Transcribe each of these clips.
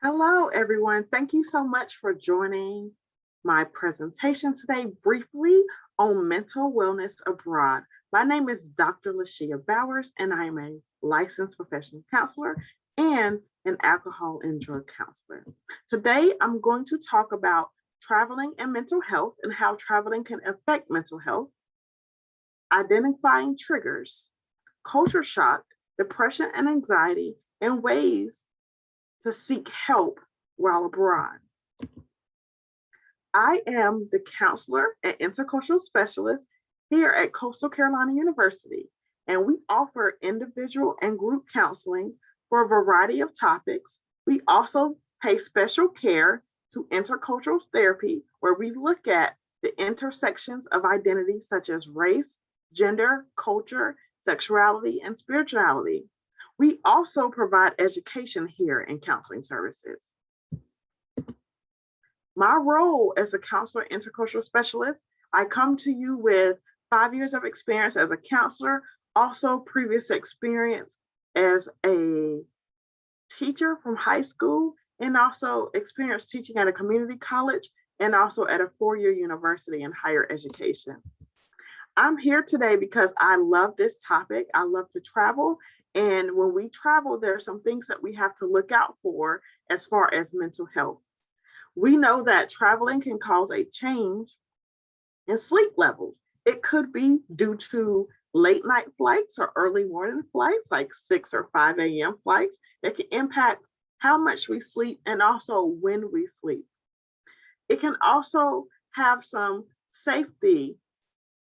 Hello, everyone. Thank you so much for joining my presentation today briefly on mental wellness abroad. My name is Dr. Lashia Bowers, and I am a licensed professional counselor and an alcohol and drug counselor. Today, I'm going to talk about traveling and mental health and how traveling can affect mental health, identifying triggers, culture shock, depression and anxiety, and ways to seek help while abroad. I am the counselor and intercultural specialist here at Coastal Carolina University, and we offer individual and group counseling for a variety of topics. We also pay special care to intercultural therapy, where we look at the intersections of identity such as race, gender, culture, sexuality, and spirituality. We also provide education here in counseling services. My role as a counselor intercultural specialist, I come to you with 5 years of experience as a counselor, also previous experience as a teacher from high school, and also experience teaching at a community college and also at a four-year university in higher education. I'm here today because I love this topic. I love to travel. And when we travel, there are some things that we have to look out for as far as mental health. We know that traveling can cause a change in sleep levels. It could be due to late night flights or early morning flights, like 6 or 5 a.m. flights, that can impact how much we sleep and also when we sleep. It can also have some safety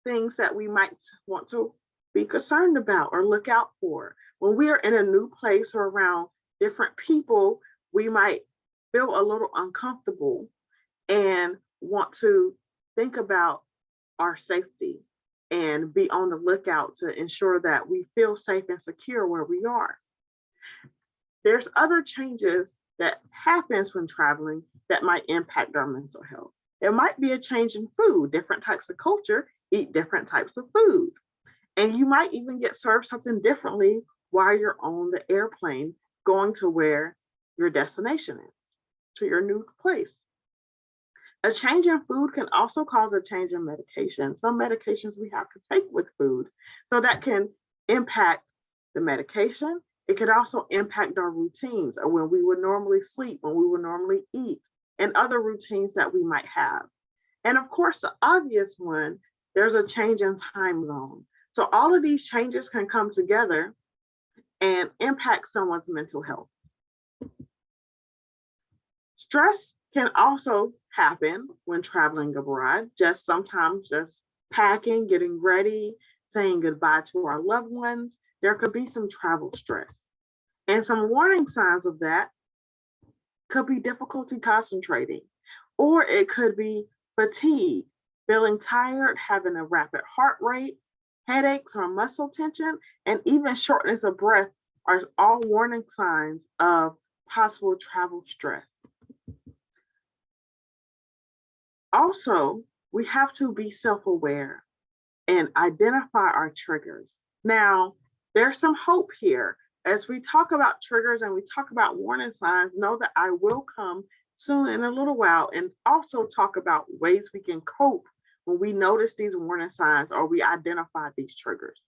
things that we might want to be concerned about or look out for. When we are in a new place or around different people, we might feel a little uncomfortable and want to think about our safety and be on the lookout to ensure that we feel safe and secure where we are. There's other changes that happens when traveling that might impact our mental health. It might be a change in food. Different types of culture eat different types of food. And you might even get served something differently while you're on the airplane going to where your destination is, to your new place. A change in food can also cause a change in medication. Some medications we have to take with food. So that can impact the medication. It could also impact our routines or when we would normally sleep, when we would normally eat, and other routines that we might have. And of course, the obvious one, there's a change in time zone. So all of these changes can come together and impact someone's mental health. Stress can also happen when traveling abroad, just sometimes just packing, getting ready, saying goodbye to our loved ones. There could be some travel stress. And some warning signs of that could be difficulty concentrating, or it could be fatigue, feeling tired, having a rapid heart rate, headaches or muscle tension, and even shortness of breath are all warning signs of possible travel stress. Also, we have to be self aware and identify our triggers. Now, there's some hope here. As we talk about triggers and we talk about warning signs, know that I will come soon in a little while and also talk about ways we can cope when we notice these warning signs or we identify these triggers.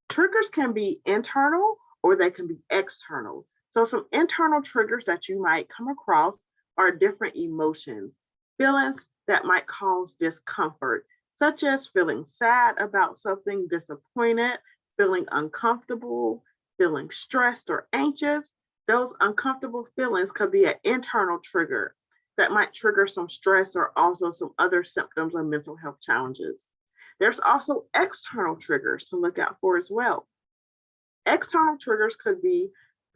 Triggers can be internal or they can be external. So, some internal triggers that you might come across are different emotions, feelings that might cause discomfort, such as feeling sad about something, disappointed, feeling uncomfortable, feeling stressed or anxious. Those uncomfortable feelings could be an internal trigger that might trigger some stress or also some other symptoms or mental health challenges. There's also external triggers to look out for as well. External triggers could be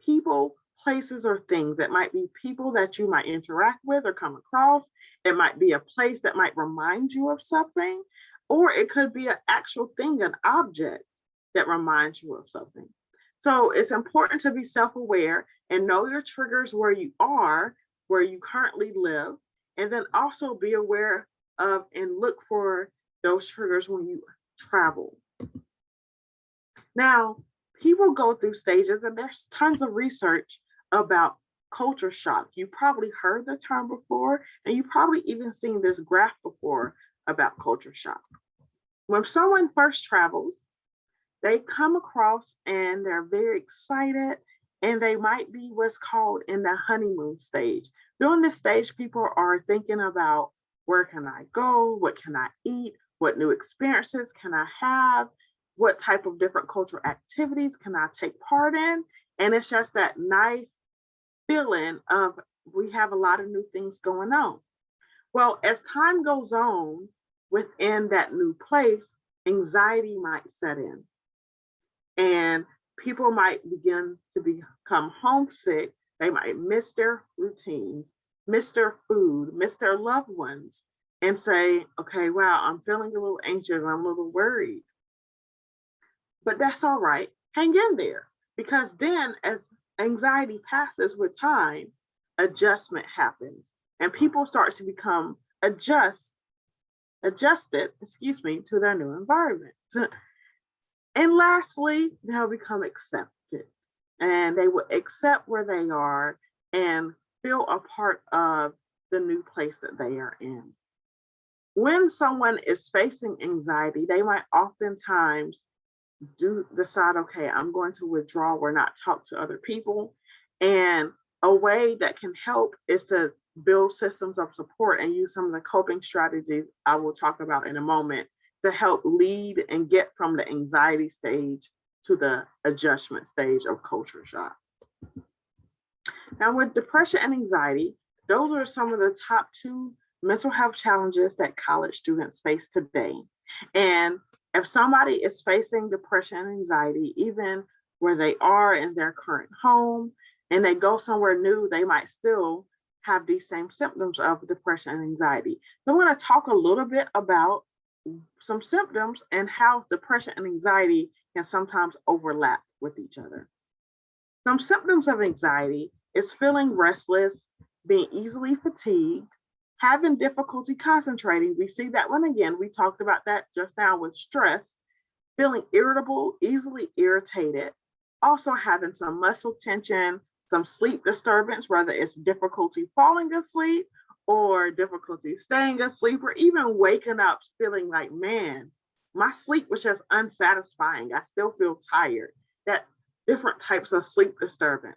people, places, or things. It might be people that you might interact with or come across. It might be a place that might remind you of something, or it could be an actual thing, an object that reminds you of something. So it's important to be self aware and know your triggers where you are, where you currently live, and then also be aware of and look for those triggers when you travel. Now, people go through stages, and there's tons of research about culture shock. You probably heard the term before, and you probably even seen this graph before about culture shock. When someone first travels, they come across and they're very excited, and they might be what's called in the honeymoon stage. During this stage, people are thinking about, where can I go? What can I eat? What new experiences can I have? What type of different cultural activities can I take part in? And it's just that nice feeling of, we have a lot of new things going on. Well, as time goes on within that new place, anxiety might set in, and people might begin to become homesick. They might miss their routines, miss their food, miss their loved ones, and say, okay, wow, I'm feeling a little anxious, I'm a little worried. But that's all right. Hang in there, because then as anxiety passes with time, adjustment happens, and people start to become adjusted, to their new environment. And lastly, they'll become accepted, and they will accept where they are and feel a part of the new place that they are in. When someone is facing anxiety, they might oftentimes decide, okay, I'm going to withdraw or not talk to other people. And a way that can help is to build systems of support and use some of the coping strategies I will talk about in a moment to help lead and get from the anxiety stage to the adjustment stage of culture shock. Now, with depression and anxiety, those are some of the top two mental health challenges that college students face today. And if somebody is facing depression and anxiety, even where they are in their current home, and they go somewhere new, they might still have these same symptoms of depression and anxiety. So I'm going to talk a little bit about some symptoms and how depression and anxiety can sometimes overlap with each other. Some symptoms of anxiety is feeling restless, being easily fatigued, having difficulty concentrating. We see that one again. We talked about that just now with stress, feeling irritable, easily irritated, also having some muscle tension, some sleep disturbance, whether it's difficulty falling asleep or difficulty staying asleep, or even waking up feeling like, man, my sleep was just unsatisfying. I still feel tired. That different types of sleep disturbance.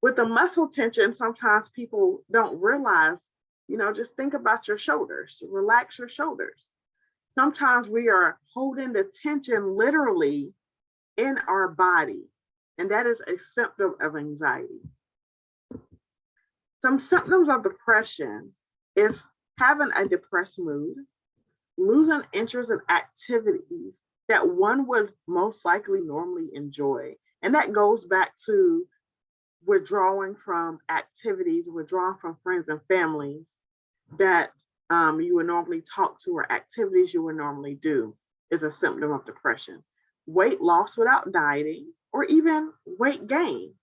With the muscle tension, sometimes people don't realize, just think about your shoulders, relax your shoulders. Sometimes we are holding the tension literally in our body, and that is a symptom of anxiety. Some symptoms of depression is having a depressed mood, losing interest in activities that one would most likely normally enjoy. And that goes back to withdrawing from activities, withdrawing from friends and families that you would normally talk to, or activities you would normally do, is a symptom of depression. Weight loss without dieting, or even weight gain.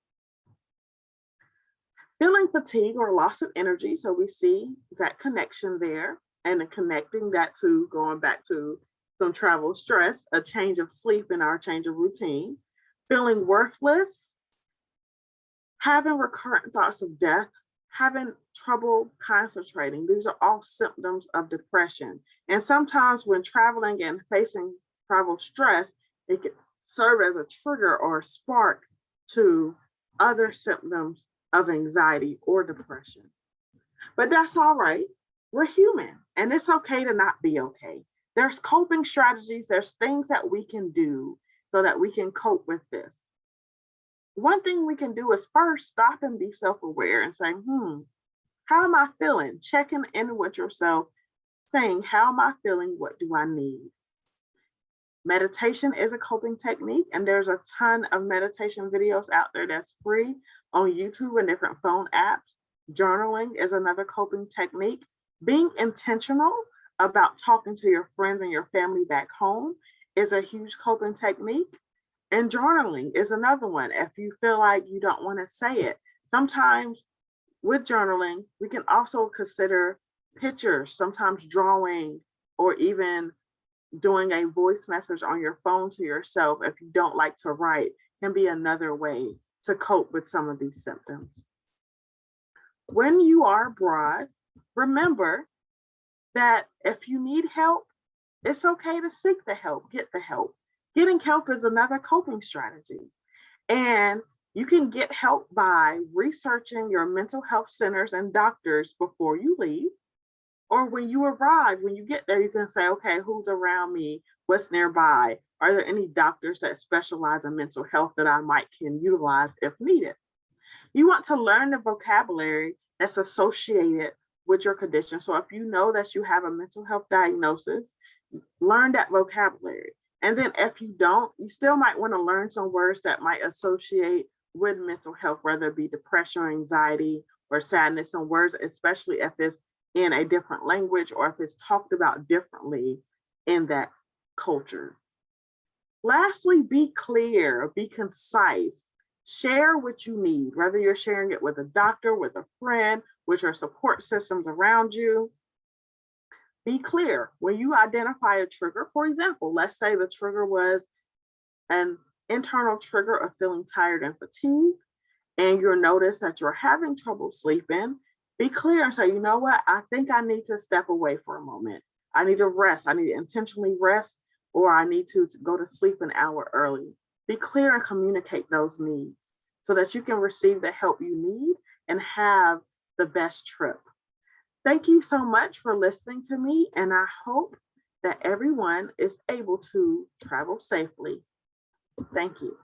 Feeling fatigue or loss of energy. So we see that connection there, and connecting that to going back to some travel stress, a change of sleep and our change of routine. Feeling worthless, having recurrent thoughts of death, having trouble concentrating. These are all symptoms of depression. And sometimes when traveling and facing travel stress, it can serve as a trigger or a spark to other symptoms of anxiety or depression. But that's all right. We're human, and it's okay to not be okay. There's coping strategies, there's things that we can do so that we can cope with this. One thing we can do is first stop and be self-aware and say, how am I feeling? Checking in with yourself, saying, how am I feeling? What do I need? Meditation is a coping technique, and there's a ton of meditation videos out there that's free on YouTube and different phone apps. Journaling is another coping technique. Being intentional about talking to your friends and your family back home is a huge coping technique. And journaling is another one. If you feel like you don't want to say it, sometimes with journaling, we can also consider pictures, sometimes drawing, or even doing a voice message on your phone to yourself if you don't like to write, can be another way to cope with some of these symptoms. When you are abroad, remember that if you need help, it's okay to seek the help, get the help. Getting help is another coping strategy. And you can get help by researching your mental health centers and doctors before you leave. Or when you arrive, when you get there, you can say, okay, who's around me? What's nearby? Are there any doctors that specialize in mental health that I might can utilize if needed? You want to learn the vocabulary that's associated with your condition. So if you know that you have a mental health diagnosis, learn that vocabulary. And then if you don't, you still might want to learn some words that might associate with mental health, whether it be depression or anxiety or sadness, some words, especially if it's in a different language or if it's talked about differently in that culture. Lastly, be clear, be concise. Share what you need, whether you're sharing it with a doctor, with a friend, with your support systems around you. Be clear. When you identify a trigger, for example, let's say the trigger was an internal trigger of feeling tired and fatigued, and you'll notice that you're having trouble sleeping, be clear and say, you know what, I think I need to step away for a moment. I need to rest. I need to intentionally rest, or I need to go to sleep an hour early. Be clear and communicate those needs so that you can receive the help you need and have the best trip. Thank you so much for listening to me, and I hope that everyone is able to travel safely. Thank you.